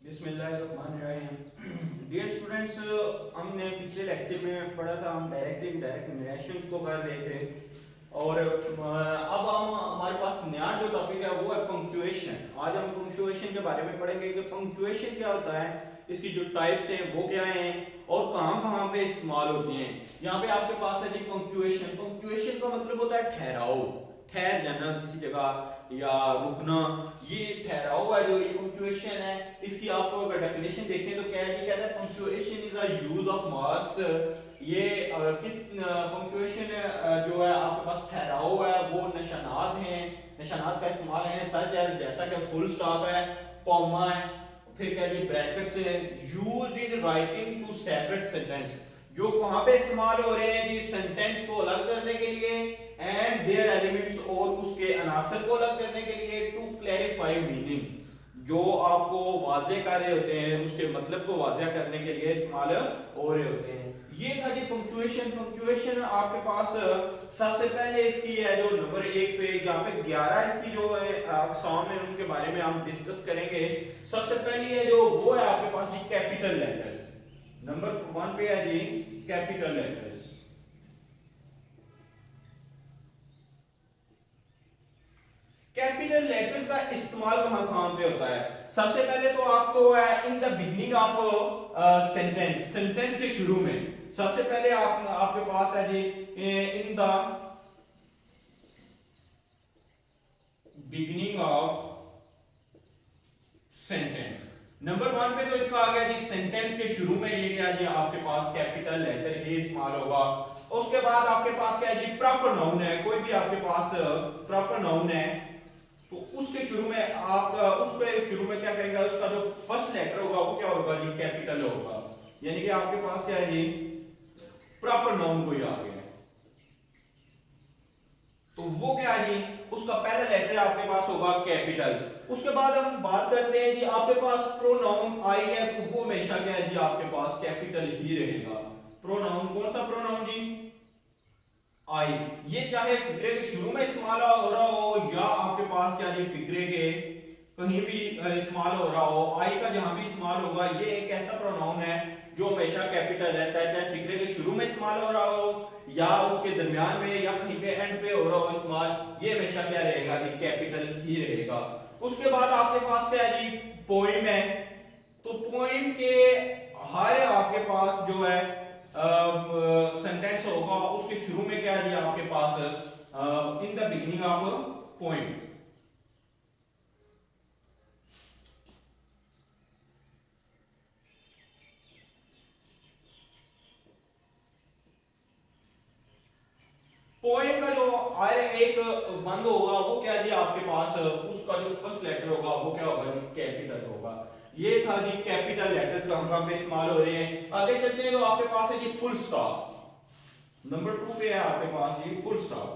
बिस्मिल्लाहिर्रहमानिर्रहीम। Dear students, हमने पिछले लेक्चर में पढ़ा था, हम डायरेक्ट इनडायरेक्ट रिलेशंस को कर रहे थे और अब हम हमारे पास नया जो टॉपिक है वो है पंक्चुएशन। आज हम पंक्चुएशन के बारे में पढ़ेंगे कि पंक्चुएशन क्या होता है, इसकी जो टाइप्स हैं वो क्या हैं और कहाँ-कहाँ पे इस्तेमाल होती हैं। यहाँ पे आपके पास है जी पंक्चुएशन। पंक्चुएशन का मतलब होता है ठहराव, ठहर जाना किसी जगह या रुकना, ये ठहराव है जो ये पंक्चुएशन है। इसकी आप अगर डेफिनेशन देखें तो क्या है, ये कहता है punctuation is a use of marks. ये किस पंक्चुएशन जो है आपके पास ठहराव है वो निशानात हैं, निशानात का इस्तेमाल है सच एज जैसा कि फुल स्टॉप है, कॉमा है, फिर क्या जी ब्रैकेट्स है, used in writing to separate sentence, जो कहां पे इस्तेमाल हो रहे हैं जी सेंटेंस को अलग करने के लिए एंड देयर एलिमेंट्स और उसके अनासर को अलग करने के लिए, टू क्लैरिफाई मीनिंग, जो आपको वाज़ेह कर रहे होते हैं उसके मतलब को वाज़ेह करने के लिए इस्तेमाल हो रहे होते हैं। ये था जी पंक्चुएशन। पंक्चुएशन आपके पास सबसे पहले इसकी है जो नंबर 1 पे, यहाँ पे 11 इसकी जो है अक़साम है उनके बारे में हम डिस्कस करेंगे। सबसे पहली है जो वो है आपके पास जी कैपिटल लेटर्स। नंबर 1 पे है G capital letters. Capital letters का इस्तेमाल कहां पे होता है? सबसे पहले तो आपको है in the beginning of sentence, sentence के शुरू में। सबसे पहले आपके पास है जी in the beginning of sentence. Number 1 पे तो इसका आ गया जी सेंटेंस के शुरू में, ये क्या जी आपके पास कैपिटल लेटर ये इस्तेमाल होगा। उसके बाद आपके पास क्या है जी प्रॉपर नाउन है, कोई भी आपके पास प्रॉपर नाउन है तो उसके शुरू में आप उसके शुरू में क्या करेंगे, उसका जो फर्स्ट लेटर होगा वो क्या होगा जी कैपिटल होगा। यानी कि आपके पास क्या है जी प्रॉपर नाउन कोई आ गया तो वो क्या है जी उसका पहला लेटर आपके पास होगा कैपिटल। उसके बाद हम बात करते हैं जी आपके पास प्रोनाउन आई है तो वो हमेशा क्या है जी आपके पास कैपिटल ही रहेगा। प्रोनाउन कौन सा प्रोनाउन जी? आई। ये चाहे फिक्रे के शुरू में इस्तेमाल हो रहा हो या आपके पास क्या जी फिक्रे के कहीं भी इस्तेमाल हो रहा हो, आई का जहां भी इस्तेमाल होगा ये एक ऐसा प्रोनाउन है जो हमेशा कैपिटल रहता है, चाहे फिक्रे के शुरू में इस्तेमाल हो रहा हो या उसके दरमियान में या कहीं पे एंड पे हो रहा हो इस्तेमाल, ये हमेशा क्या रहेगा जी कैपिटल ही रहेगा। उसके बाद आपके पास क्या है जी पोइम है, तो पोइम के हर आपके पास जो है सेंटेंस होगा उसके शुरू में क्या है आपके पास in the beginning of poem. Poem का जो हर एक बंद होगा वो क्या जी आपके पास उसका जो फर्स्ट लेटर होगा वो क्या होगा जी कैपिटल होगा। ये था जी कैपिटल लेटर्स कहां पे इस्तेमाल हो रहे हैं। आगे चलते हैं तो आपके पास है जी फुल स्टॉप। नंबर 2 पे है आपके पास जी फुल स्टॉप।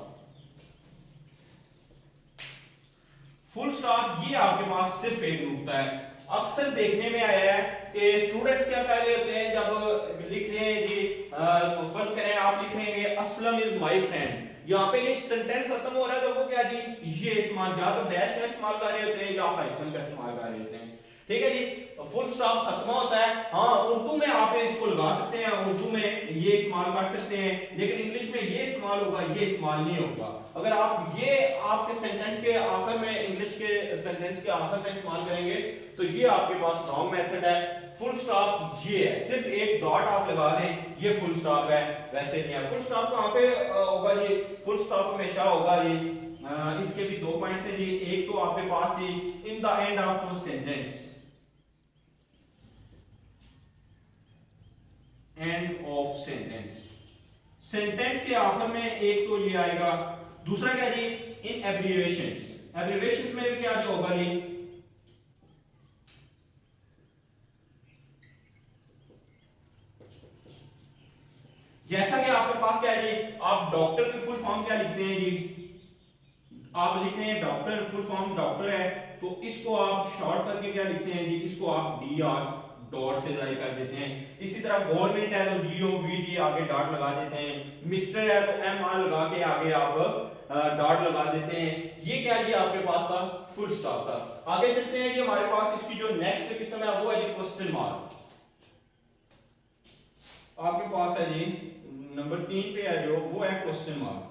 फुल स्टॉप ये आपके पास सिर्फ एक नुक्ता है। अक्सर देखने में आया है कि स्टूडेंट्स क्या कर रहे होते हैं जब लिख रहे हैं जी फर्ज करें आप लिख रहे हैं असलम इज माय फ्रेंड, यहाँ पे ये सेंटेंस खत्म हो रहा है तो वो क्या जी ये इस्तेमाल या तो डैश का इस्तेमाल कर रहे होते हैं या हाइफन का इस्तेमाल कर रहे होते हैं। ठीक है जी, फुल स्टॉप खत्म होता है। हाँ उर्दू में आप इसको लगा सकते हैं, उर्दू में ये इस्तेमाल कर सकते हैं, लेकिन इंग्लिश में ये इस्तेमाल होगा ये इस्तेमाल नहीं होगा। अगर आप ये आपके सेंटेंस के आखिर में इंग्लिश के सेंटेंस के आखिर में इस्तेमाल करेंगे तो ये आपके पास रॉन्ग मेथड है। फुल स्टॉप ये है, सिर्फ एक डॉट आप लगा दें ये फुल स्टॉप है, वैसे नहीं है। फुल स्टॉप कहां पे होगा जी? फुल स्टॉप हमेशा होगा जी इसके भी 2 पॉइंट्स हैं जी। एक तो आपके पास ही in the end of sentence, end of sentence, sentence के आखिर में एक तो ये आएगा। दूसरा क्या जी इन एब्रिविएशंस, एब्रिविएशंस में भी क्या जो होगा जी जैसा कि आपके पास क्या है जी आप डॉक्टर की फुल फॉर्म क्या लिखते हैं जी, आप लिख रहे हैं डॉक्टर, फुल फॉर्म डॉक्टर है तो इसको आप शॉर्ट करके क्या लिखते हैं जी, इसको आप डॉट से जारी कर देते हैं। इसी तरह गवर्नमेंट है तो GOVT आगे डॉट लगा देते हैं, मिस्टर है तो MR लगा के आगे आप डॉट लगा देते हैं। ये क्या जी आपके पास था फुल स्टॉप था। आगे चलते हैं जी, हमारे पास इसकी जो नेक्स्ट किस्म है वो है जी क्वेश्चन मार्क। आपके पास है जी नंबर 3 पे है जो वो है क्वेश्चन मार्क।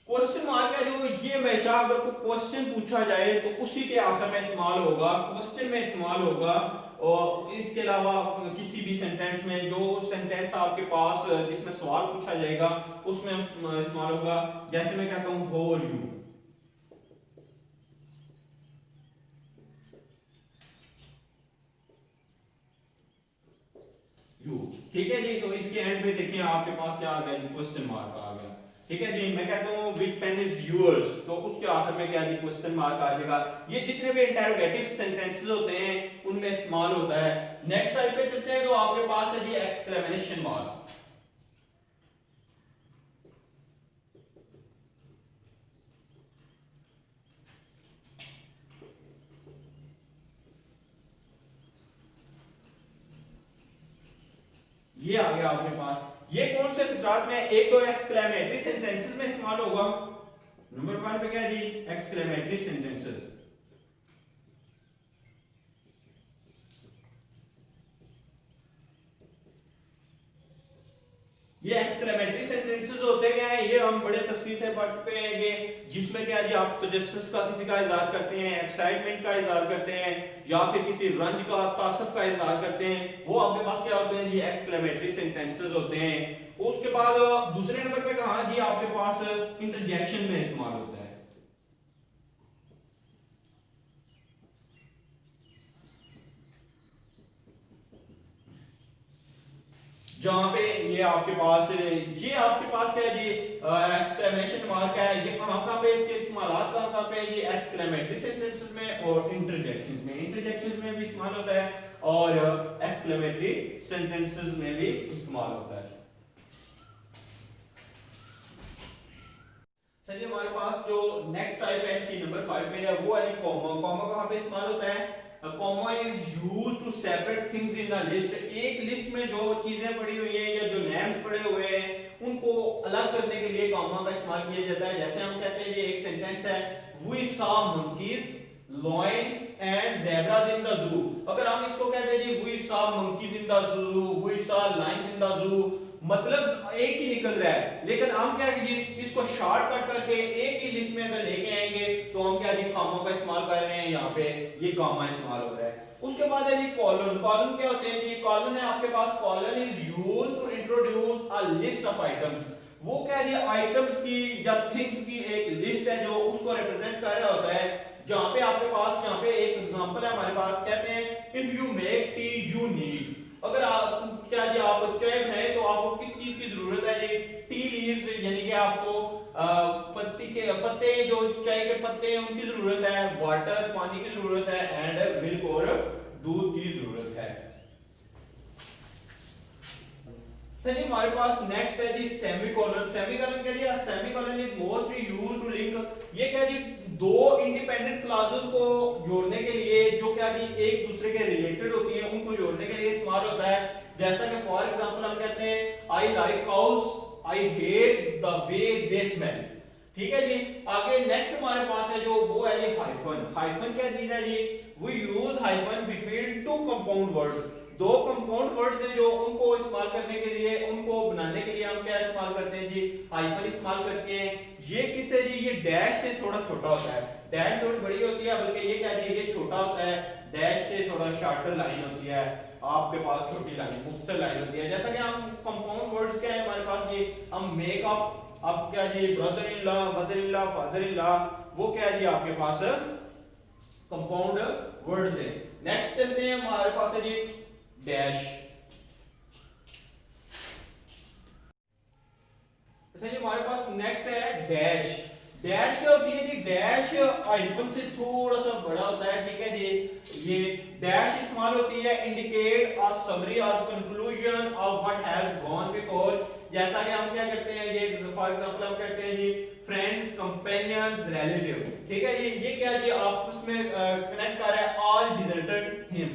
क्वेश्चन मार्क है जो ये हमेशा अगर कोई क्वेश्चन पूछा जाए तो उसी के आखिर में इस्तेमाल होगा, क्वेश्चन में इस्तेमाल होगा। और इसके अलावा किसी भी सेंटेंस में जो सेंटेंस आपके पास जिसमें सवाल पूछा जाएगा उसमें इस्तेमाल होगा। जैसे मैं कहता हूं हाउ आर यू, ठीक है जी। तो इसके एंड पे देखिए आपके पास क्या आ गया जी क्वेश्चन मार्क आ गया, ठीक है जी। मैं कहता हूं व्हिच पेन इज योर्स, तो उसके आखिर में क्या जी क्वेश्चन मार्क आ जाएगा। ये जितने भी इंटरोगेटिव सेंटेंसेस होते हैं उनमें इस्तेमाल होता है। नेक्स्ट टाइप पे चलते हैं तो आपके पास है जी एक्सक्लेमेशन मार्क। ये आ गया आपके पास। ये कौन से फिक्रात में, एक तो एक्सक्लेमेटरी सेंटेंसेस में इस्तेमाल होगा। नंबर 1 पे क्या है जी एक्सक्लेमेटरी सेंटेंसेस। ये एक्सक्लेमेटरी सेंटेंसेस होते क्या है, ये हम बड़े तफसील से पढ़ चुके हैं। ये जिसमें क्या जी आप तजस्सुस का किसी का इजहार करते हैं, एक्साइटमेंट का इजहार करते हैं, या फिर किसी रंज का तासुफ का इजहार करते हैं, वो आपके पास क्या होते हैं जी एक्सक्लेमेटरी सेंटेंसेस होते हैं। उसके बाद दूसरे नंबर पे कहा जी आपके पास इंटरजेक्शन में इस्तेमाल होता है। जहां पे ये आपके पास क्या है जी एक्सक्लेमेशन मार्क है। ये कहां पे इसके इस्तेमालात कहां पे है जी एक्सक्लेमेटरी सेंटेंसेस में और इंटरजेक्शंस में। इंटरजेक्शंस में भी इस्तेमाल होता है और एक्सक्लेमेटरी सेंटेंसेस में भी इस्तेमाल होता है। चलिए हमारे पास जो नेक्स्ट टाइप है इसकी नंबर 5 पे है वो है जी कॉमा। कॉमा कहां पे इस्तेमाल होता है, comma is used to separate things in a list. एक लिस्ट में जो चीजें पड़ी हुई हैं या जो नेम्स पड़े हुए हैं उनको अलग करने के लिए कॉमा का इस्तेमाल किया जाता है। जैसे हम कहते हैं ये एक सेंटेंस है, we saw monkeys, lions and zebras in the zoo. अगर हम इसको कहते हैं जी we saw monkeys in the zoo, we saw lions in the zoo, मतलब एक ही निकल रहा है। लेकिन हम क्या कीजिए इसको शॉर्टकट करके एक ही लिस्ट में अगर लेके आएंगे तो हम क्या जी कॉमा का इस्तेमाल कर रहे हैं, यहाँ पे ये कॉमा इस्तेमाल हो रहा है। उसके बाद है जी कॉलन। कॉलन क्या होते हैं जी, कॉलन है आपके पास, colon is used to introduce a list of items. वो क्या जी आइटम्स की या थिंग्स की एक लिस्ट है जो उसको रिप्रेजेंट कर रहा होता है। जहां पे आपके पास यहाँ पे एक एग्जांपल है हमारे पास, कहते हैं if you make T U need. अगर आप क्या जी आप चाय बनाए तो आपको किस चीज की जरूरत है जी, टी लीव्स, यानी कि आपको पत्ते जो चाय के पत्ते हैं उनकी जरूरत है, वाटर पानी की जरूरत है, एंड मिल्क और दूध की जरूरत है। सर जी हमारे पास नेक्स्ट है जी सेमीकोलन। सेमीकोलन क्या जी, semicolon is mostly used to link. ये क्या जी दो इंडिपेंडेंट क्लासेस को जोड़ने के लिए जो क्या जी एक दूसरे के रिलेटेड होती हैं उनको जोड़ने के लिए इस्तेमाल होता है। जैसा कि फॉर एग्जांपल हम कहते हैं I like cows, I hate the way they smell. ठीक है जी। आगे नेक्स्ट हमारे पास है जो वो है जी हाइफन। हाइफन क्या चीज है जी, we use hyphen between two compound words. दो कंपाउंड वर्ड्स हैं जो उनको इस्तेमाल करने के लिए, उनको बनाने के लिए हम क्या इस्तेमाल करते हैं जी हाइफन इस्तेमाल करते हैं। ये किससे जी, ये डैश से थोड़ा छोटा होता है, डैश थोड़ी बड़ी होती है, बल्कि ये क्या जी ये छोटा होता है, डैश से थोड़ा शॉर्टर लाइन होती है, आपके पास छोटी लाइन मुख्तसर लाइन होती है। जैसा कि हम कंपाउंड वर्ड्स क्या है हमारे पास, ये हम मेकअप, अब क्या जी brother in law, mother in law, father in law, वो क्या जी आपके पास कंपाउंड वर्ड्स है। नेक्स्ट चलते हैं हमारे पास है जी डैश। अच्छा जी हमारे पास नेक्स्ट है डैश। डैश क्या होती है जी? डैश हाइफन से थोड़ा सा बड़ा होता है, ठीक है जी। ये डैश इस्तेमाल होती है इंडिकेट अ समरी और conclusion of what has gone before. जैसा कि हम क्या करते हैं, ये फॉर एग्जांपल हम कहते हैं जी फ्रेंड्स, कंपेनियंस, रिलेटिव, ठीक है जी। ये क्या जी आपस में कनेक्ट कर रहा है ऑल डिजर्टेड हिम।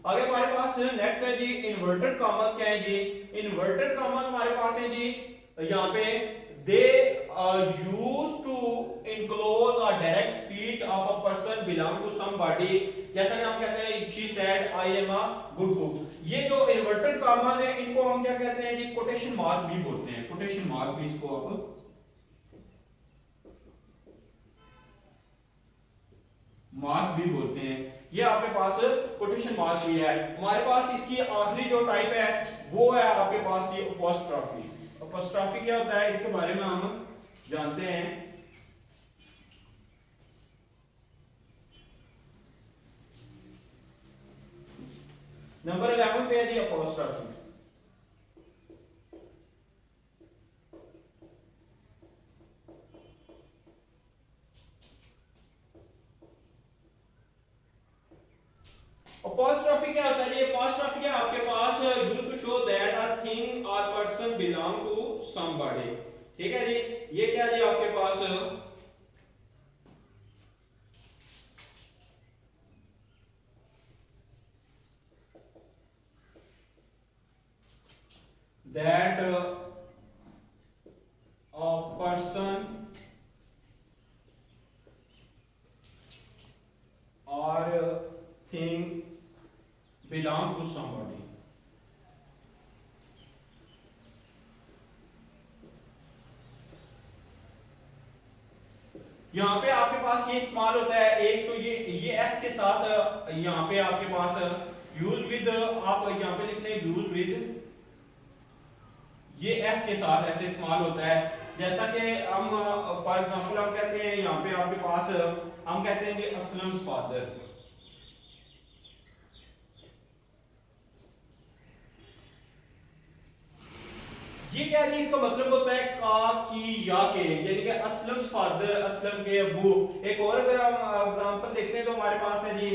आगे हमारे पास नेक्स्ट है जी इन्वर्टेड कॉमास। क्या है जी? इन्वर्टेड कॉमास हमारे पास है जी यहाँ पे they used to enclose a direct speech of a person belong to somebody। जैसा कि हम कहते हैं she said I am a good cook। ये जो inverted commas है इनको हम क्या कहते हैं जी? कोटेशन मार्क भी बोलते हैं। कोटेशन मार्क भी इसको आप मार्क भी बोलते हैं। ये आपके पास कोटेशन मार्क भी है। हमारे पास इसकी आखिरी जो टाइप है वो है आपके पास ये अपोस्ट्रोफी। अपोस्ट्रोफी क्या होता है इसके बारे में हम जानते हैं। नंबर 11 पे है जी अपोस्ट्रोफी। अपोस्ट्रोफी क्या होता है जी? अपोस्ट्रोफी है आपके पास used to show that a thing और पर्सन बिलोंग टू समबडी, ठीक है जी। ये क्या जी आपके पास that a person or thing belong to somebody। यहाँ पे आपके पास ये इस्तेमाल होता है, एक तो ये एस के साथ यहाँ पे आपके पास यूज विद, आप यहाँ पे लिख लें यूज विद, ये एस के साथ ऐसे इस्तेमाल होता है। जैसा कि हम फॉर एग्जांपल हम कहते हैं यहाँ पे आपके पास हम कहते हैं कि असलम्स फादर। ये क्या जी? इसका मतलब होता है का, की, या के, यानी कि असलम फादर, असलम के अबू। एक और अगर हम एग्जांपल देखते हैं तो हमारे पास है जी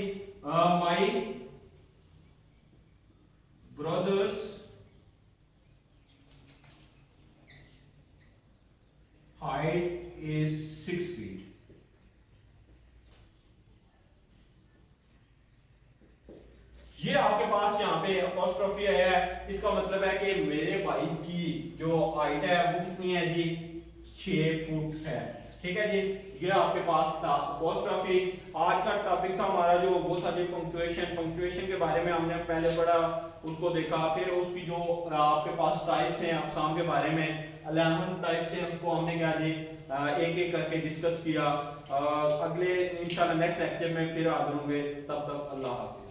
my brother's height is 6 feet। ये आपके पास यहाँ पे अपोस्ट्रोफी है, इसका मतलब है कि मेरे भाई की जो हाइट है वो कितनी है जी? 6 फुट है, ठीक है जी। ये आपके पास था अपोस्ट्रोफी। आज का टॉपिक था हमारा जो वो था जी पंक्चुएशन। पंक्चुएशन के बारे में हमने पहले पढ़ा, उसको देखा, फिर उसकी जो आपके पास टाइप्स हैं अक़साम के बारे में 11 टाइप्स हैं, उसको हमने क्या जी एक एक करके डिस्कस किया। अगले इंशाल्लाह नेक्स्ट लेक्चर में फिर हाजिर होंगे। तब तक अल्लाह हाफिज।